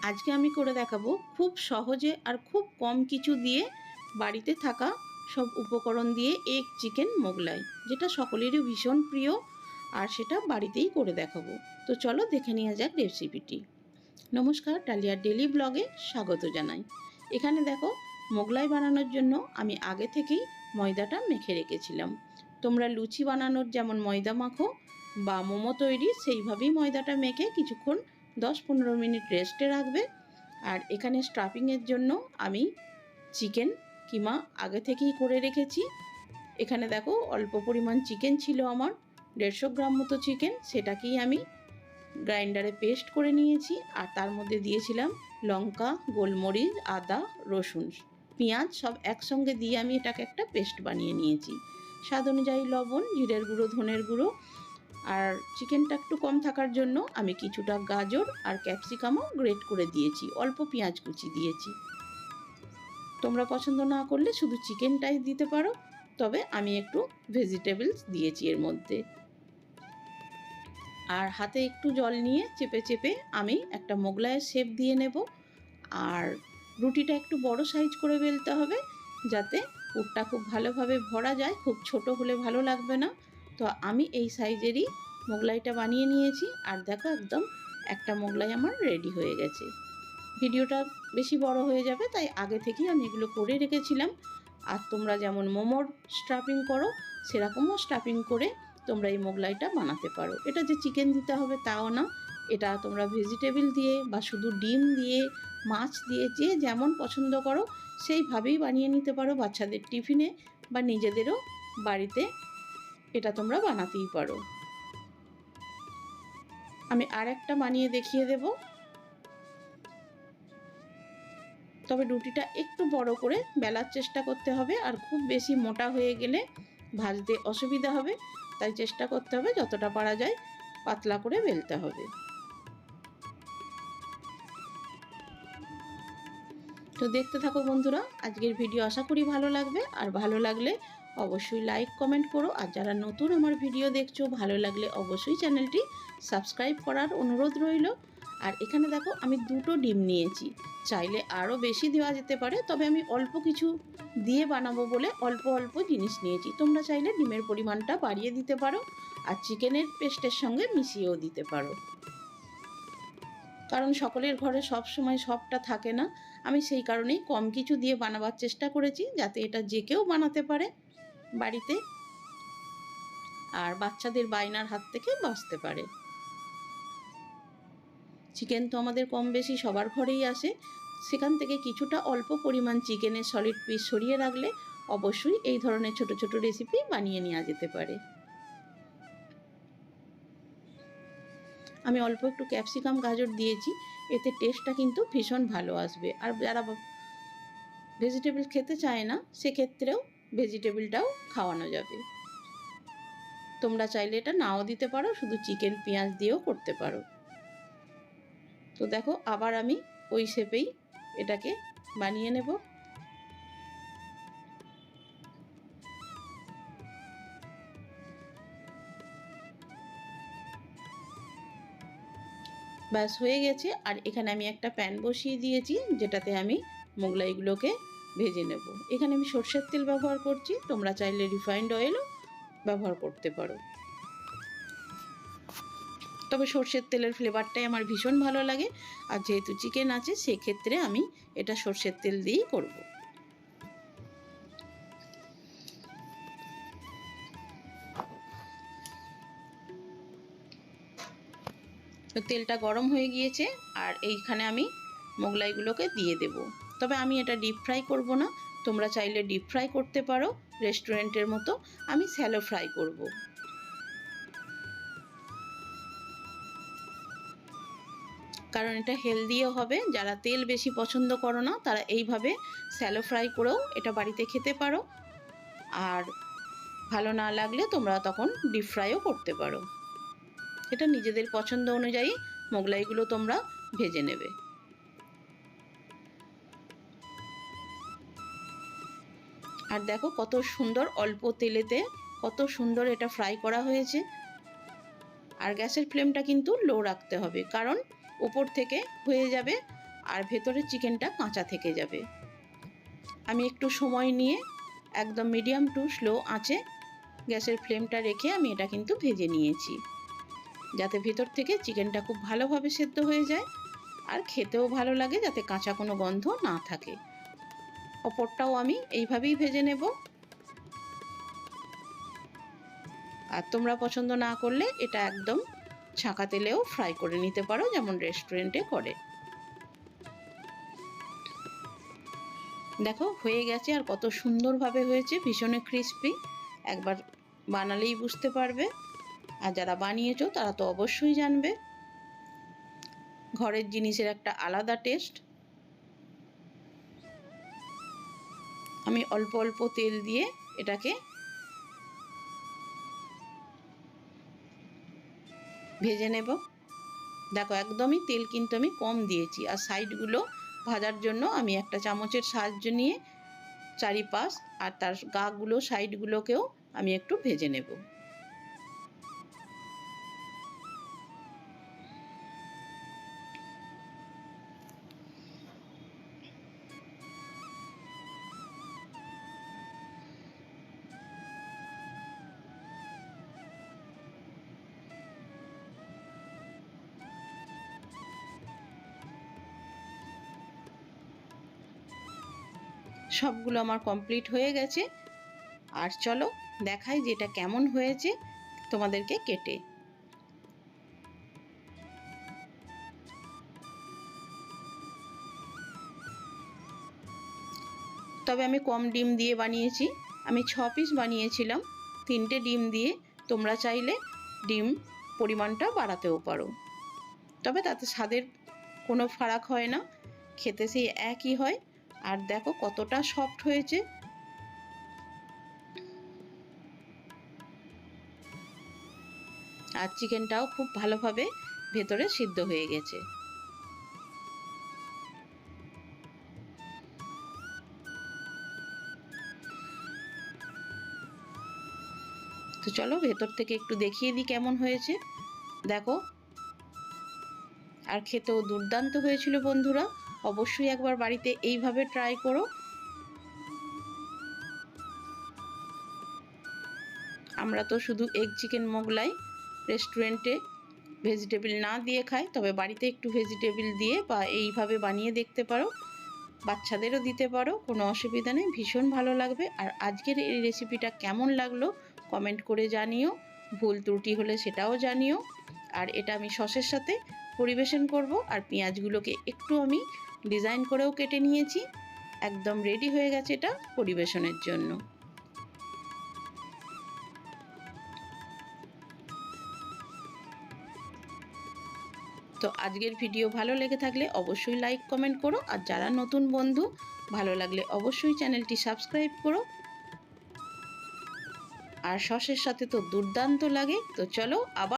আজকে আমি করে দেখাবো খুব সহজে আর খুব কম কিছু দিয়ে বাড়িতে থাকা সব উপকরণ দিয়ে এগ চিকেন মোগলাই, যেটা সকলেরই ভীষণ প্রিয় আর সেটা বাড়িতেই করে দেখাবো। তো চলো দেখে নেওয়া যাক রেসিপিটি। নমস্কার, ডালিয়ার ডেলি ব্লগে স্বাগত জানাই। এখানে দেখো, মোগলাই বানানোর জন্য আমি আগে থেকেই ময়দাটা মেখে রেখেছিলাম। তোমরা লুচি বানানোর যেমন ময়দা মাখো বা মোমো তৈরি সেইভাবেই ময়দাটা মেখে কিছুক্ষণ 10-15 মিনিট রেস্টে রাখবে। আর এখানে স্টাফিংয়ের জন্য আমি চিকেন কিমা আগে থেকেই করে রেখেছি। এখানে দেখো, অল্প পরিমাণ চিকেন ছিল আমার, 150 গ্রাম মতো চিকেন। সেটাকেই আমি গ্রাইন্ডারে পেস্ট করে নিয়েছি আর তার মধ্যে দিয়েছিলাম লঙ্কা, গোলমরিচ, আদা, রসুন, পেঁয়াজ সব একসঙ্গে দিয়ে আমি এটাকে একটা পেস্ট বানিয়ে নিয়েছি। স্বাদ অনুযায়ী লবণ, জিরের গুঁড়ো, ধনের গুঁড়ো। আর চিকেনটা একটু কম থাকার জন্য আমি কিছুটা গাজর আর ক্যাপসিকামও গ্রেট করে দিয়েছি, অল্প পেঁয়াজ কুচি দিয়েছি। তোমরা পছন্দ না করলে শুধু চিকেনটাই দিতে পারো, তবে আমি একটু ভেজিটেবলস দিয়েছি এর মধ্যে। আর হাতে একটু জল নিয়ে চেপে চেপে আমি একটা মোগলাইয়ের শেপ দিয়ে নেব। আর রুটিটা একটু বড় সাইজ করে বেলতে হবে, যাতে পুরটা খুব ভালোভাবে ভরা যায়। খুব ছোট হলে ভালো লাগবে না। তো আমি এই সাইজেরই মোগলাইটা বানিয়ে নিয়েছি। আর দেখো, একদম একটা মোগলাই আমার রেডি হয়ে গেছে। ভিডিওটা বেশি বড় হয়ে যাবে, তাই আগে থেকেই আমি এগুলো করে রেখেছিলাম। আর তোমরা যেমন মোমোর স্টাফিং করো সেরকমও স্টাফিং করে তোমরা এই মোগলাইটা বানাতে পারো। এটা যে চিকেন দিতে হবে তাও না, এটা তোমরা ভেজিটেবল দিয়ে বা শুধু ডিম দিয়ে, মাছ দিয়ে, যে যেমন পছন্দ করো সেইভাবেই বানিয়ে নিতে পারো বাচ্চাদের টিফিনে বা নিজেদেরও বাড়িতে এটা তোমরা বানাতেই পারো। আমি আর একটা বানিয়ে দেখিয়ে দেব। তবে রুটিটা একটু বড় করে বেলার চেষ্টা করতে হবে, আর খুব বেশি মোটা হয়ে গেলে ভাজতে অসুবিধা হবে। তাই চেষ্টা করতে হবে যতটা পারা যায় পাতলা করে বেলতে হবে। তো দেখতে থাকো বন্ধুরা, আজকের ভিডিও আশা করি ভালো লাগবে। আর ভালো লাগলে অবশ্যই লাইক কমেন্ট করো। আর যারা নতুন আমার ভিডিও দেখছো, ভালো লাগলে অবশ্যই চ্যানেলটি সাবস্ক্রাইব করার অনুরোধ রইল। আর এখানে দেখো, আমি 2টো ডিম নিয়েছি। চাইলে আরও বেশি দেওয়া যেতে পারে, তবে আমি অল্প কিছু দিয়ে বানাবো বলে অল্প অল্প জিনিস নিয়েছি। তোমরা চাইলে ডিমের পরিমাণটা বাড়িয়ে দিতে পারো আর চিকেনের পেস্টের সঙ্গে মিশিয়েও দিতে পারো, কারণ সকলের ঘরে সব সময় সবটা থাকে না। আমি সেই কারণেই কম কিছু দিয়ে বানাবার চেষ্টা করেছি, যাতে এটা যে কেউ বানাতে পারে বাড়িতে আর বাচ্চাদের বায়নার হাত থেকে বাঁচতে পারে। চিকেন তো আমাদের কম বেশি সবার ঘরেই আসে, সেখান থেকে কিছুটা অল্প পরিমাণ চিকেনের সলিড পিস সরিয়ে রাখলে অবশ্যই এই ধরনের ছোট ছোট রেসিপি বানিয়ে নেওয়া যেতে পারে। আমি অল্প একটু ক্যাপসিকাম, গাজর দিয়েছি, এতে টেস্টটা কিন্তু ভীষণ ভালো আসবে। আর যারা ভেজিটেবল খেতে চায় না, সেক্ষেত্রেও ভেজিটেবলটাও খাওয়ানো যাবে। তোমরা চাইলে এটা নাও দিতে পারো, শুধু চিকেন পেঁয়াজ দিয়েও করতে পারো। তো দেখো, আবার আমি ওই শেপেই এটাকে বানিয়ে নেব। ব্যাস হয়ে গেছে। আর এখানে আমি একটা প্যান বসিয়ে দিয়েছি, যেটাতে আমি মোগলাইগুলোকে ভেজে নেব। এখানে আমি সরষের তেল ব্যবহার করছি, তোমরা চাইলে রিফাইন্ড অয়েলও ব্যবহার করতে পারো। তবে সরষের তেলের ফ্লেভারটাই আমার ভীষণ ভালো লাগে। আর যেহেতু চিকেন আছে, সেক্ষেত্রে আমি এটা সরষের তেল দিয়েই করব। তো তেলটা গরম হয়ে গিয়েছে, আর এইখানে আমি মোগলাইগুলোকে দিয়ে দেব। তবে আমি এটা ডিপ ফ্রাই করব না, তোমরা চাইলে ডিপ ফ্রাই করতে পারো রেস্টুরেন্টের মতো। আমি স্যালো ফ্রাই করব। কারণ এটা হেলদিও হবে। যারা তেল বেশি পছন্দ করো না, তারা এইভাবে স্যালো ফ্রাই করেও এটা বাড়িতে খেতে পারো। আর ভালো না লাগলে তোমরা তখন ডিপ ফ্রাইও করতে পারো। এটা নিজেদের পছন্দ অনুযায়ী মোগলাইগুলো তোমরা ভেজে নেবে। আর দেখো কত সুন্দর, অল্প তেলেতে কত সুন্দর এটা ফ্রাই করা হয়েছে। আর গ্যাসের ফ্লেমটা কিন্তু লো রাখতে হবে, কারণ উপর থেকে হয়ে যাবে আর ভেতরে চিকেনটা কাঁচা থেকে যাবে। আমি একটু সময় নিয়ে একদম মিডিয়াম টু স্লো আঁচে গ্যাসের ফ্লেমটা রেখে আমি এটা কিন্তু ভেজে নিয়েছি, যাতে ভেতর থেকে চিকেনটা খুব ভালোভাবে সেদ্ধ হয়ে যায় আর খেতেও ভালো লাগে, যাতে কাঁচা কোনো গন্ধ না থাকে। অপরটাও আমি এইভাবেই ভেজে নেব। আর তোমরা পছন্দ না করলে এটা একদম ছাঁকা তেলেও ফ্রাই করে নিতে পারো, যেমন রেস্টুরেন্টে করে। দেখো হয়ে গেছে, আর কত সুন্দরভাবে হয়েছে, ভীষণ ক্রিস্পি। একবার বানালেই বুঝতে পারবে, আর যারা বানিয়েছো তারা তো অবশ্যই জানবে। ঘরের জিনিসের একটা আলাদা টেস্ট। আমি অল্প অল্প তেল দিয়ে এটাকে ভেজে নেব। দেখো একদমই তেল কিন্তু আমি কম দিয়েছি, আর সাইডগুলো ভাজার জন্য আমি একটা চামচের সাহায্য নিয়ে চারিপাশ আর তার গাগুলো সাইডগুলোকেও আমি একটু ভেজে নেব। সবগুলো আমার কমপ্লিট হয়ে গেছে। আর চলো দেখাই যে এটা কেমন হয়েছে তোমাদেরকে কেটে। তবে আমি কম ডিম দিয়ে বানিয়েছি, আমি 6 পিস বানিয়েছিলাম 3টে ডিম দিয়ে। তোমরা চাইলে ডিম পরিমাণটা বাড়াতেও পারো, তবে তাতে স্বাদের কোনো ফারাক হয় না, খেতে সেই একই হয়। আর দেখো কতটা সফট হয়েছে। আর চিকেনটাও খুব ভালোভাবে ভেতরে সিদ্ধ হয়ে গেছে। তো চলো ভেতর থেকে একটু দেখিয়ে দিই কেমন হয়েছে। দেখো, আর খেতেও দুর্দান্ত হয়েছিল বন্ধুরা। অবশ্যই একবার বাড়িতে এইভাবে ট্রাই করো। আমরা তো শুধু এগ চিকেন মোগলাই রেস্টুরেন্টে ভেজিটেবল না দিয়ে খাই, তবে বাড়িতে একটু ভেজিটেবল দিয়ে বা এইভাবে বানিয়ে দেখতে পারো। বাচ্চাদেরও দিতে পারো, কোনো অসুবিধা নেই, ভীষণ ভালো লাগবে। আর আজকের এই রেসিপিটা কেমন লাগলো কমেন্ট করে জানিও, ভুল ত্রুটি হলে সেটাও জানিও। আর এটা আমি সসের সাথে পরিবেশন করব। আর পেঁয়াজগুলোকে একটু আমি ডিজাইন করেও কেটে নিয়েছি। একদম রেডি হয়ে গেছে এটা পরিবেশনের জন্য। তো আজকের ভিডিও ভালো লেগে থাকলে অবশ্যই লাইক কমেন্ট করো, আর যারা নতুন বন্ধু ভালো লাগলে অবশ্যই চ্যানেলটি সাবস্ক্রাইব করো। আর সসের সাথে তো দুর্দান্ত লাগে। তো চলো আবার